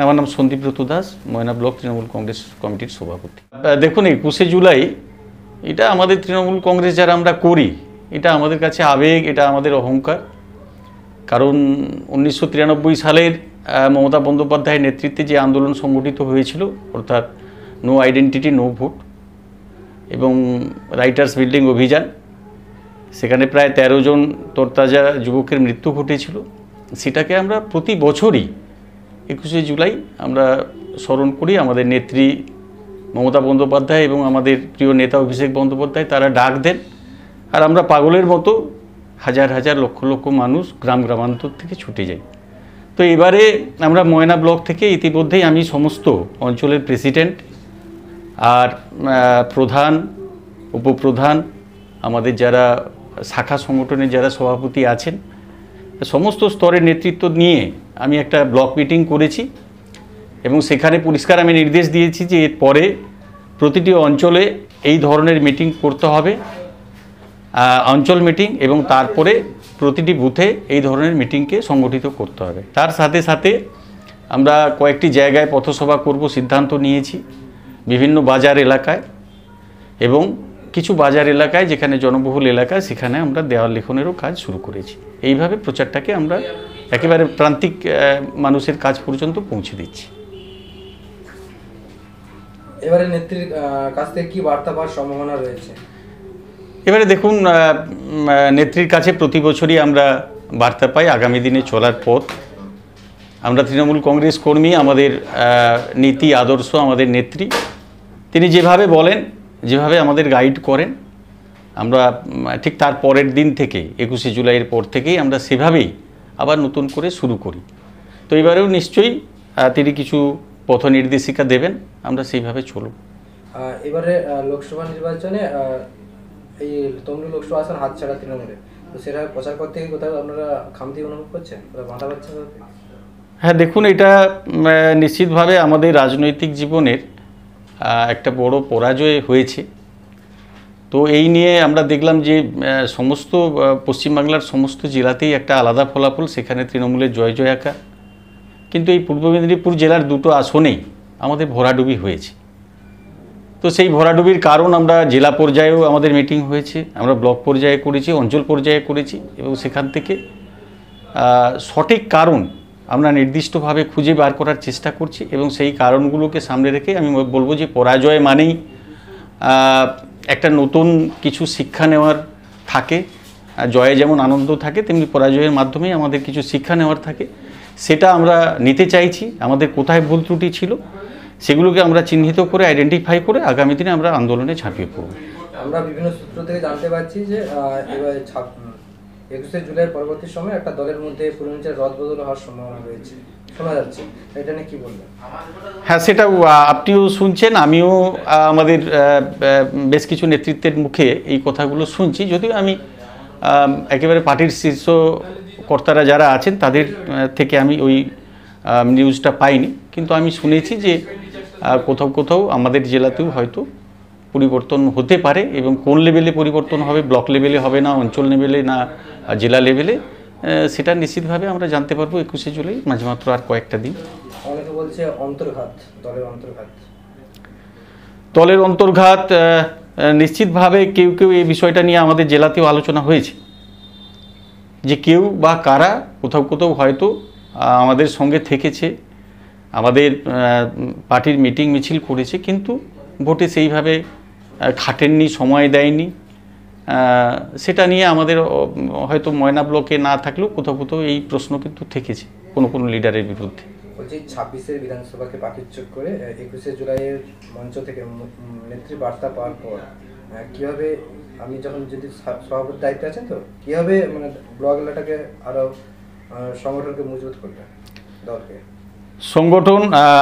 আমার নাম সন্দীপব্রত দাস, ময়না ব্লক তৃণমূল কংগ্রেস কমিটির সভাপতি। দেখুন, 21শে জুলাই এটা আমাদের তৃণমূল কংগ্রেস যারা আমরা করি, এটা আমাদের কাছে আবেগ, এটা আমাদের অহংকার। কারণ 1993 সালের মমতা বন্দ্যোপাধ্যায়ের নেতৃত্বে যে আন্দোলন সংগঠিত হয়েছিল, অর্থাৎ নো আইডেন্টিটি নো ভোট এবং রাইটার্স বিল্ডিং অভিযান, সেখানে প্রায় 13 জন তরতাজা যুবকের মৃত্যু ঘটেছিল। সেটাকে আমরা প্রতি বছরই 21শে জুলাই আমরা স্মরণ করি। আমাদের নেত্রী মমতা বন্দ্যোপাধ্যায় এবং আমাদের প্রিয় নেতা অভিষেক বন্দ্যোপাধ্যায় তারা ডাক দেন, আর আমরা পাগলের মতো হাজার হাজার লক্ষ লক্ষ মানুষ গ্রাম গ্রামান্তর থেকে ছুটে যাই। তো এবারে আমরা ময়না ব্লক থেকে ইতিমধ্যেই আমি সমস্ত অঞ্চলের প্রেসিডেন্ট আর প্রধান, উপপ্রধান, আমাদের যারা শাখা সংগঠনের যারা সভাপতি আছেন, সমস্ত স্তরের নেতৃত্ব নিয়ে আমি একটা ব্লক মিটিং করেছি এবং সেখানে পরিষ্কার আমি নির্দেশ দিয়েছি যে এরপরে প্রতিটি অঞ্চলে এই ধরনের মিটিং করতে হবে, অঞ্চল মিটিং, এবং তারপরে প্রতিটি বুথে এই ধরনের মিটিংকে সংগঠিত করতে হবে। তার সাথে সাথে আমরা কয়েকটি জায়গায় পথসভা করব সিদ্ধান্ত নিয়েছি, বিভিন্ন বাজার এলাকায় এবং কিছু বাজার এলাকায় যেখানে জনবহুল এলাকায় সেখানে আমরা দেওয়াল লিখনেরও কাজ শুরু করেছি। এইভাবে প্রচারটাকে আমরা একেবারে প্রান্তিক মানুষের কাজ পর্যন্ত পৌঁছে দিচ্ছি। এবারে নেত্রীর কাছ থেকে কি বার্তা পাওয়ার সম্ভাবনা রয়েছে? এবারে দেখুন, নেত্রীর কাছে প্রতি বছরই আমরা বার্তা পাই আগামী দিনে চলার পথ। আমরা তৃণমূল কংগ্রেস কর্মী, আমাদের নীতি আদর্শ, আমাদের নেত্রী তিনি যেভাবে বলেন, যেভাবে আমাদের গাইড করেন, আমরা ঠিক তার পরের দিন থেকে 21শে জুলাইয়ের পর থেকেই আমরা সেভাবেই আবার নতুন করে শুরু করি। তো এবারেও নিশ্চয়ই তিনি কিছু পথ নির্দেশিকা দেবেন, আমরা সেইভাবে চলব। এবারে লোকসভা নির্বাচনে এই তমলুক লোকসভা আসন হাতছাড়া তৃণমূলে, তো সেটা প্রচার করতে গিয়ে কোথাও আপনারা খামতি অনুভব করছেন, বাধা পাচ্ছেন? হ্যাঁ, দেখুন, এটা নিশ্চিতভাবে আমাদের রাজনৈতিক জীবনের একটা বড় পরাজয় হয়েছে। তো এই নিয়ে আমরা দেখলাম যে সমস্ত পশ্চিমবাংলার সমস্ত জেলাতেই একটা আলাদা ফলাফল, সেখানে তৃণমূলের জয় জয়াকার। কিন্তু এই পূর্ব মেদিনীপুর জেলার দুটো আসনেই আমাদের ভরাডুবি হয়েছে। তো সেই ভরাডুবির কারণ আমরা জেলা পর্যায়েও আমাদের মিটিং হয়েছে, আমরা ব্লক পর্যায়ে করেছি, অঞ্চল পর্যায়ে করেছি, এবং সেখান থেকে সঠিক কারণ আমরা নির্দিষ্টভাবে খুঁজে বার করার চেষ্টা করছি এবং সেই কারণগুলোকে সামনে রেখে আমি বলবো যে পরাজয় মানেই একটা নতুন কিছু শিক্ষা নেওয়ার থাকে। জয়ে যেমন আনন্দ থাকে, তেমনি পরাজয়ের মাধ্যমেই আমাদের কিছু শিক্ষা নেওয়ার থাকে। সেটা আমরা নিতে চাইছি। আমাদের কোথায় ভুল ত্রুটি ছিল সেগুলোকে আমরা চিহ্নিত করে, আইডেন্টিফাই করে আগামী দিনে আমরা আন্দোলনে ঝাঁপিয়ে পড়ব। আমরা বিভিন্ন সূত্র থেকে জানতে পারছি যে এবার 21শে জুলাইয়ের পরবর্তী সময় একটা দলের মধ্যে পুরোহিতের রদবদল হওয়ার সম্ভাবনা রয়েছে, শোনা যাচ্ছে, এটা নিয়ে কি বলবেন? হ্যাঁ, সেটা আপনিও শুনছেন, আমিও আমাদের বেশ কিছু নেতৃত্বের মুখে এই কথাগুলো শুনছি। যদিও আমি একেবারে পার্টির শীর্ষ কর্তারা যারা আছেন তাদের থেকে আমি ওই নিউজটা পাইনি, কিন্তু আমি শুনেছি যে কোথাও কোথাও আমাদের জেলাতেও হয়তো পরিবর্তন হতে পারে, এবং কোন লেভেলে পরিবর্তন হবে, ব্লক লেভেলে হবে না অঞ্চল লেভেলে না জেলা লেভেলে, সেটা নিশ্চিতভাবে আমরা জানতে পারবো 21শে জুলাই, মাঝমাত্র আর কয়েকটা দিন। অনেকে বলছে অন্তর্ঘাত, দলের অন্তর্ঘাত নিশ্চিতভাবে কেউ কেউ এই বিষয়টা নিয়ে আমাদের জেলাতেও আলোচনা হয়েছে যে কেউ বা কারা কোথাও কোথাও হয়তো আমাদের সঙ্গে থেকেছে, আমাদের পার্টির মিটিং মিছিল করেছে, কিন্তু ভোটে সেইভাবে খাটেননি, সময় দেয়নি। সেটা নিয়ে আমাদের হয়তো ময়না ব্লকে না থাকলেও কোথাও কোথাও এই প্রশ্ন কিন্তু থেকেছে কোনো কোনো লিডারের বিরুদ্ধে। বলছি 26-এর বিধানসভাকে পাখিচ্ছুক করে 21শে জুলাইয়ের মঞ্চ থেকে নেত্রী বার্তা পাওয়ার পর কীভাবে, আমি যখন যদি সভাপতির দায়িত্বে আছেন, তো কীভাবে মানে ব্লক এলাকাটাকে আরও সংগঠনকে মজবুত করবে, দলকে সংগঠন?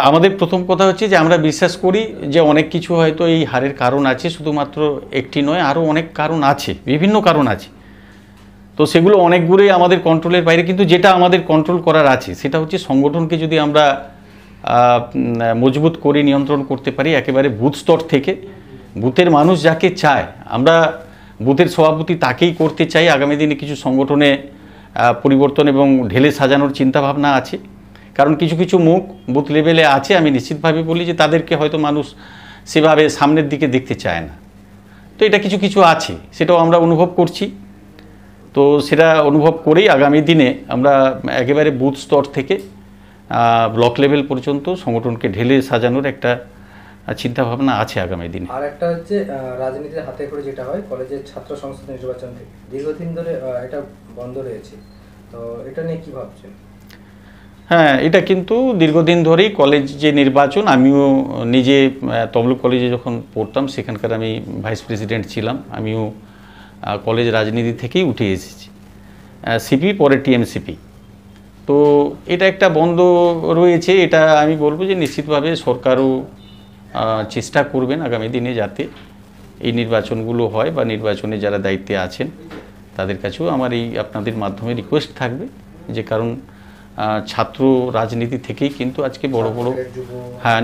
আমাদের প্রথম কথা হচ্ছে যে আমরা বিশ্বাস করি যে অনেক কিছু হয়তো এই হারের কারণ আছে, শুধুমাত্র একটি নয়, আরও অনেক কারণ আছে, বিভিন্ন কারণ আছে। তো সেগুলো অনেকগুলোই আমাদের কন্ট্রোলের বাইরে, কিন্তু যেটা আমাদের কন্ট্রোল করার আছে সেটা হচ্ছে সংগঠনকে যদি আমরা মজবুত করে নিয়ন্ত্রণ করতে পারি একেবারে বুথ স্তর থেকে। বুথের মানুষ যাকে চায়, আমরা বুথের সভাপতি তাকেই করতে চাই। আগামী দিনে কিছু সংগঠনে পরিবর্তন এবং ঢেলে সাজানোর চিন্তাভাবনা আছে, কারণ কিছু কিছু মুখ বুথ লেভেলে আছে, আমি নিশ্চিতভাবে বলি যে তাদেরকে হয়তো মানুষ সেভাবে সামনের দিকে দেখতে চায় না। তো এটা কিছু কিছু আছে, সেটাও আমরা অনুভব করছি। তো সেটা অনুভব করেই আগামী দিনে আমরা একেবারে বুথ স্তর থেকে ব্লক লেভেল পর্যন্ত সংগঠনকে ঢেলে সাজানোর একটা চিন্তাভাবনা আছে আগামী দিনে। আর একটা হচ্ছে রাজনীতির হাতে করে যেটা হয় কলেজের ছাত্র সংসদ নির্বাচন থেকে দীর্ঘদিন ধরে এটা বন্ধ রয়েছে, তো এটা নিয়ে কি ভাবছেন? হ্যাঁ, এটা কিন্তু দীর্ঘদিন ধরেই কলেজ যে নির্বাচন, আমিও নিজে তমলুক কলেজে যখন পড়তাম সেখানকার আমি ভাইস প্রেসিডেন্ট ছিলাম, আমিও কলেজ রাজনীতি থেকেই উঠে এসেছি, সিপি পরে টিএমসিপি। তো এটা একটা বন্ধ রয়েছে, এটা আমি বলবো যে নিশ্চিতভাবে সরকারও চেষ্টা করবেন আগামী দিনে যাতে এই নির্বাচনগুলো হয়, বা নির্বাচনে যারা দায়িত্বে আছেন তাদের কাছেও আমার এই আপনাদের মাধ্যমে রিকোয়েস্ট থাকবে যে, কারণ ছাত্র রাজনীতি থেকেই কিন্তু আজকে বড় বড়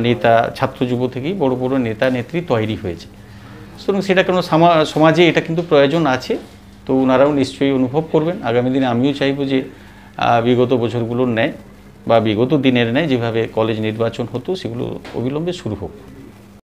নেতা, ছাত্র যুব থেকেই বড় বড় নেতা নেত্রী তৈরি হয়েছে। সুতরাং সেটা কেন সমাজে এটা কিন্তু প্রয়োজন আছে। তো ওনারাও নিশ্চয়ই অনুভব করবেন। আগামী দিনে আমিও চাইব যে বিগত বছরগুলোর ন্যায় বা বিগত দিনের ন্যায় যেভাবে কলেজ নির্বাচন হতো সেগুলো অবিলম্বে শুরু হোক।